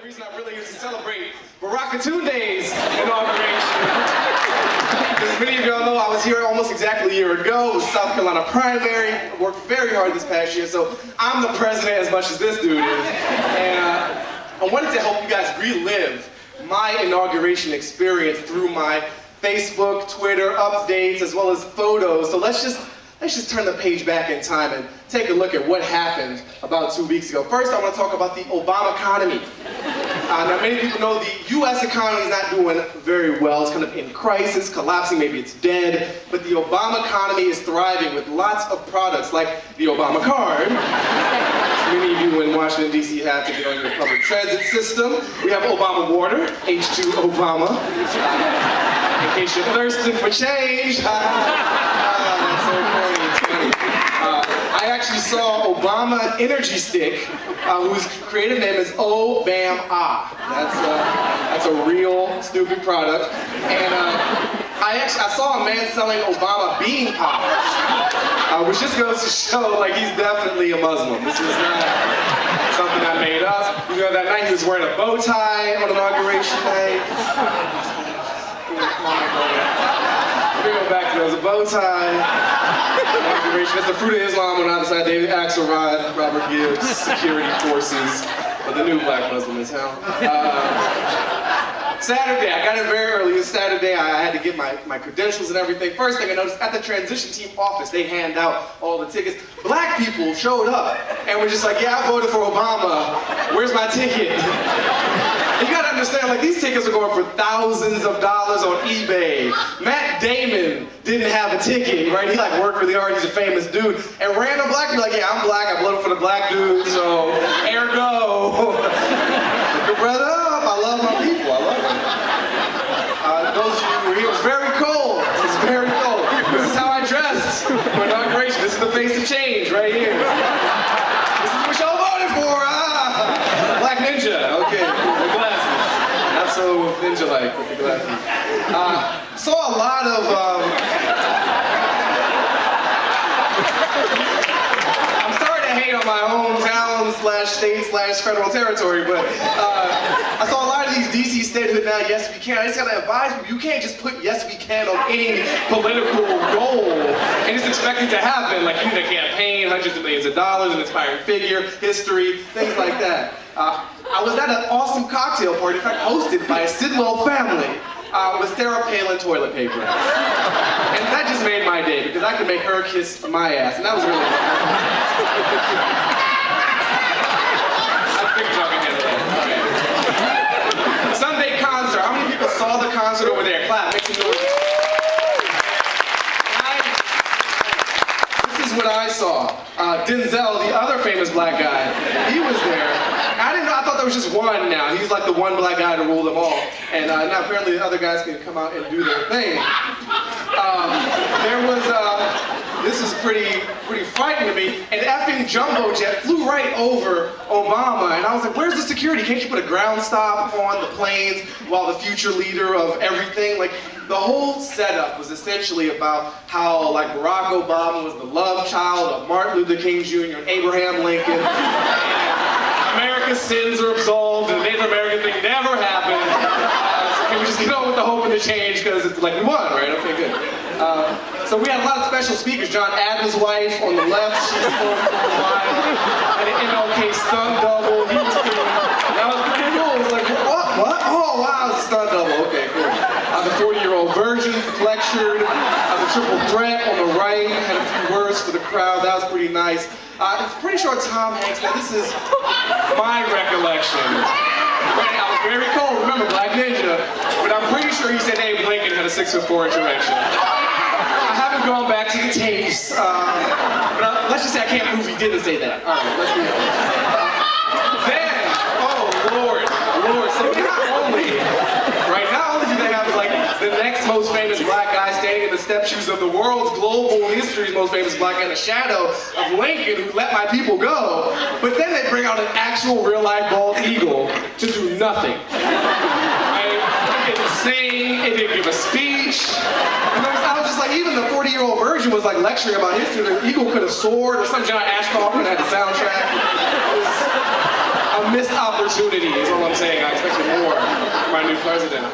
the reason I really used to celebrate Barackatunde's inauguration. As many of y'all know, I was here almost exactly a year ago. It was South Carolina primary. I worked very hard this past year, so I'm the president as much as this dude is. And I wanted to help you guys relive my inauguration experience through my Facebook, Twitter, updates, as well as photos. So let's just turn the page back in time and take a look at what happened about 2 weeks ago. First, I want to talk about the Obamaconomy. Now, many people know the U.S. economy is not doing very well. It's kind of in crisis, collapsing, maybe it's dead. But the Obamaconomy is thriving with lots of products like the Obama card. Many of you in Washington, D.C. have to get on your public transit system. We have Obama water, H2 Obama. In case you're thirsting for change. That's so funny, it's funny. I actually saw Obama Energy Stick, whose creative name is O-Bam-Ah. That's a real stupid product. And I saw a man selling Obama bean pops, which just goes to show, like, he's definitely a Muslim. This is not something I made up. You know, that night he was wearing a bow tie on inauguration night. We're going back to those, a bow tie. That's the fruit of Islam on either side. David Axelrod, Robert Gibbs, security forces, but the new black Muslim is hell. Saturday, I got in very early. This Saturday, I had to get my credentials and everything. First thing I noticed, at the transition team office, they hand out all the tickets. Black people showed up and were just like, yeah, I voted for Obama. Where's my ticket? You gotta understand, like, these tickets are going for thousands of dollars on eBay. Matt Damon didn't have a ticket, right? He like worked really hard, he's a famous dude. And random black people like, yeah, I'm black, I voted for the black dude, so ergo. Good brother up, I love my people, I love them. Those of you who were here, it was very cold. It was very cold. This is how I dressed for inauguration. This is the face of change right here. This is what y'all voted for, Black Ninja, okay, the glasses. Not so ninja-like with the glasses. Saw a lot of, I'm sorry to hate on my hometown / state / federal territory, but I saw a lot of these DC statehood now, yes we can. I just gotta advise you, you can't just put yes we can on any political goal and just expect it to happen. Like, you need a campaign, hundreds of millions of dollars, an inspiring figure, history, things like that. I was at an awesome cocktail party, in fact hosted by a Sidwell family, with Sarah Palin toilet paper. And that just made my day, because I could make her kiss my ass, and that was really fun. Sunday concert. How many people saw the concert over there? Clap, make some noise. This is what I saw. Denzel, the other famous black guy, he was there. I thought there was just one now. He's like the one black guy to rule them all. And now apparently the other guys can come out and do their thing. This is pretty frightening to me. An effing jumbo jet flew right over Obama, and I was like, where's the security? Can't you put a ground stop on the planes while the future leader of everything? Like, the whole setup was essentially about how, like, Barack Obama was the love child of Martin Luther King Jr. and Abraham Lincoln. America's sins are absolved, and the Native American thing never happened. So can we just get on with the hope and the change, because it's like, we won, right? Okay, good. So we had a lot of special speakers. John Adams' wife on the left, she spoke for a while. And an MLK stunt double. He was pretty, that was pretty cool. It was like, what? Oh, wow, it's a stunt double. Okay, cool. The 40-year-old virgin lectured. The triple threat on the right had a few words for the crowd. That was pretty nice. I'm pretty sure Tom Hanks, now this is my recollection. I was very cold, remember, Black Ninja. But I'm pretty sure he said Abe Lincoln had a 6'4" erection. I haven't gone back to the tapes, but let's just say I can't prove he didn't say that. All right, let's move on. Then, oh Lord, so not only do they have like the next most famous black guy standing in the step shoes of the world's global history's most famous black guy in the shadow of Lincoln, who let my people go, but then they bring out an actual real-life bald eagle to do nothing. It didn't sing, it didn't give a speech. I was just like, even the 40-year-old virgin was like lecturing about history. The eagle could have soared, or some John Ashcroft could have had the soundtrack. It was a missed opportunity, is all I'm saying. our new president.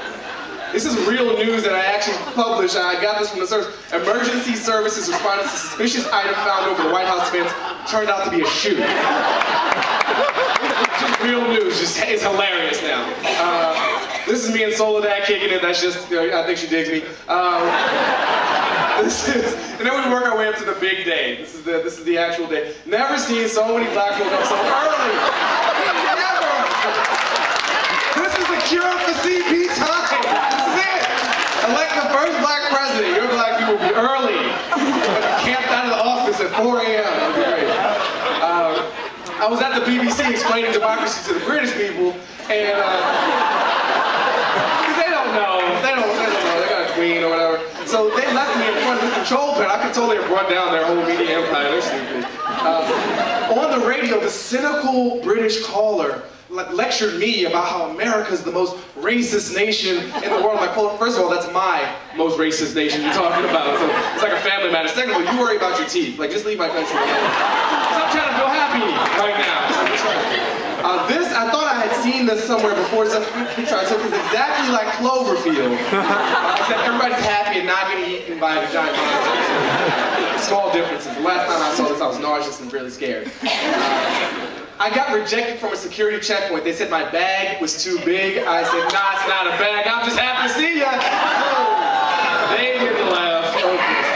This is real news that I actually published. I got this from the service. Emergency services responded to suspicious item found over the White House fence. Turned out to be a shoe. Just real news. It's hilarious now. This is me and Soledad kicking it. That's just, I think she digs me. And then we work our way up to the big day. This is the actual day. Never seen so many black people come so early. Never. This is the cure for CP time. This is it. Elect the first black president. Your black people will be early. Camped out of the office at 4 a.m. That'd be great. I was at the BBC explaining democracy to the British people, and they don't know. They got a queen or whatever. So they left me in front of the control panel. I could totally have run down their whole media empire. They're stupid. On the radio, the cynical British caller lectured me about how America is the most racist nation in the world. I'm like, well, first of all, that's my most racist nation you're talking about. So it's like a family matter. Second of all, you worry about your teeth. Like, just leave my country alone. I'm trying to feel happy right now. I thought I had seen this somewhere before. This picture I took is exactly like Cloverfield. Except everybody's happy and not getting eaten by a giant monster. Small differences. The last time I saw this, I was nauseous and really scared. I got rejected from a security checkpoint. They said my bag was too big. I said, nah, it's not a bag. I'm just happy to see ya. Oh, they didn't laugh. Okay.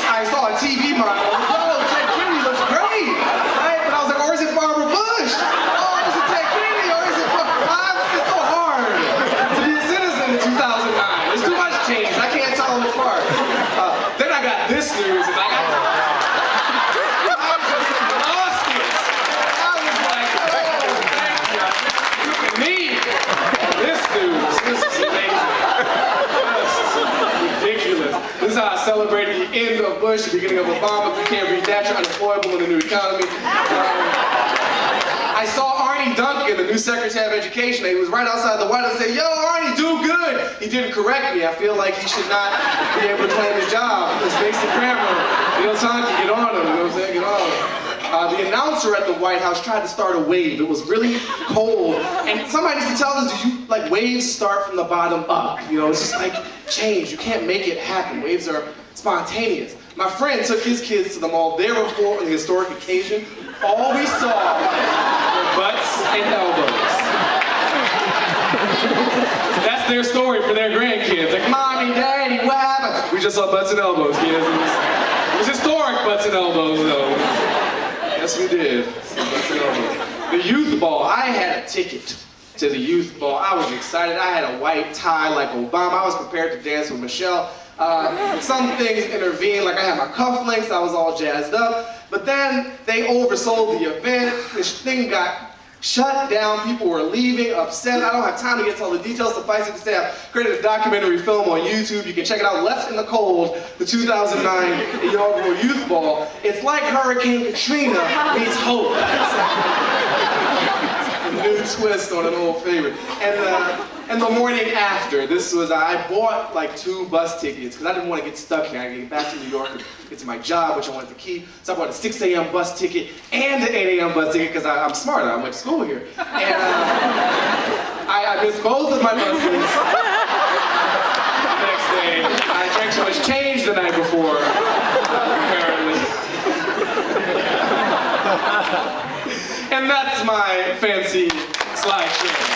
I saw a TV model. Oh, Ted Kennedy looks great. Right? But I was like, or is it Barbara Bush? Oh, is it Ted Kennedy? Or is it It's so hard to be a citizen in 2009. There's too much change. I can't tell them apart. Then I got this news, and I got This is amazing. Ridiculous. This is how I celebrated the end of Bush, the beginning of Obama. If you can't read that, you're unemployable in the new economy. I saw Arnie Duncan, the new Secretary of Education. He was right outside the White House and said, yo, Arnie, do good. He didn't correct me. I feel like he should not be able to claim his job. This makes the grammar. You know, time to get on him. You know what I'm saying? Get on him. The announcer at the White House tried to start a wave. It was really cold. And somebody needs to tell us, like waves start from the bottom up. You know, it's just like change. You can't make it happen. Waves are spontaneous. My friend took his kids to the mall. They were for an historic occasion. All we saw were butts and elbows. That's their story for their grandkids. Like, Mommy, Daddy, what happened? We just saw butts and elbows, kids. It was historic butts and elbows, though. Yes, we did. The youth ball. I had a ticket to the youth ball. I was excited. I had a white tie like Obama. I was prepared to dance with Michelle. Some things intervened, like I had my cufflinks. I was all jazzed up. But then they oversold the event. This thing got shut down. People were leaving, upset. I don't have time to get to all the details. Suffice it to say, I've created a documentary film on YouTube. You can check it out, Left in the Cold, the 2009 inaugural Youth Ball. It's like Hurricane Katrina meets Hope. A new twist on an old favorite. And the morning after, I bought like 2 bus tickets because I didn't want to get stuck here. I had to get back to New York and get to my job, which I wanted to keep. So I bought a 6 a.m. bus ticket and an 8 a.m. bus ticket because I'm smarter. I went to school here. And I missed both of my buses. The next day, I drank so much change the night before, apparently. And that's my fancy slideshow.